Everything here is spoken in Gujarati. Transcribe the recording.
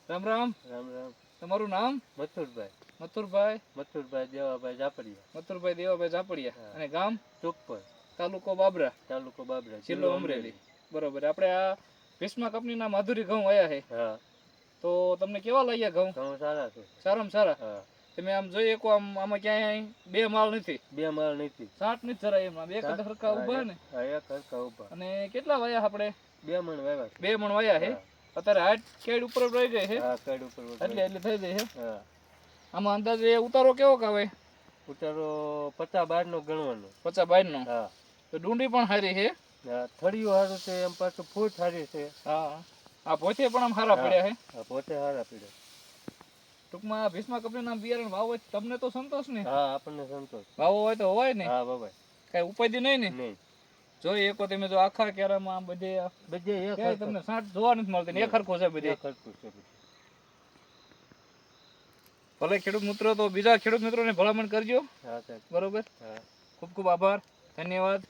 રામ રામ. રામ રામ. તમારું નામ? મથુરભાઈ. મથુરભાઈ દેવાભાઈ ઝાપડિયા. મથુરભાઈ દેવાભાઈ ઝાપડિયા. અને ગામ? ટુકપર. તાલુકો બાબરા. જિલ્લો અમરેલી. બરોબર. આપણે આ ભીષ્મા કંપનીના માધુરી ઘઉં આવ્યા છે. હા. તો તમને કેવા લાગ્યા ઘઉં? ઘઉં સારા છે. સારામાં સારા. હા. તમે આમ જોઈએ કો આમાં ક્યાંય બે માળ નથી. સાટ નથી જરાય એમાં. બે કદ હરખા ઊભા ને. હા, એક હરખા ઊભા. અને કેટલા વાયા આપણે? 2 મણ વાવ્યા. 2 મણ વાયા છે. અત્યારે હાઈટ કેડ ઉપર રહી ગઈ છે. હા, કેડ ઉપર એટલે થઈ જાય છે. હા. આમાં અંદાજે ઉતારો કેવો આવે? ઉતારો 50-12 નો ગણવાનો. 50-12 નો. હા. તો ડુંડી પણ સારી છે. હા, થળિયું સારું છે, એમ પાછું ફૂટ સારી છે. હા. આ પોતે પણ આમ સારા પડ્યા છે. હા, પોતે સારા પડ્યા. ટૂંકમાં ભીષ્મા કંપનીના બિયારણ વાવો હોય તમને તો સંતોષ ને? હા, આપણને સંતોષ. વાવો હોય તો હોય ને? હા, બાબા. કઈ ઉપાધિ નહીં ને? નહીં. જોઈ એકો તમે જો આખા કેરામાં બધે એક તમને સાંઠ જોવા નથી મળતી ને એક હરખો છે બધે. ભલે ખેડૂત મિત્રો તો બીજા ખેડૂત મિત્રોને ભલામણ કરજો. બરોબર. ખૂબ ખૂબ આભાર. ધન્યવાદ.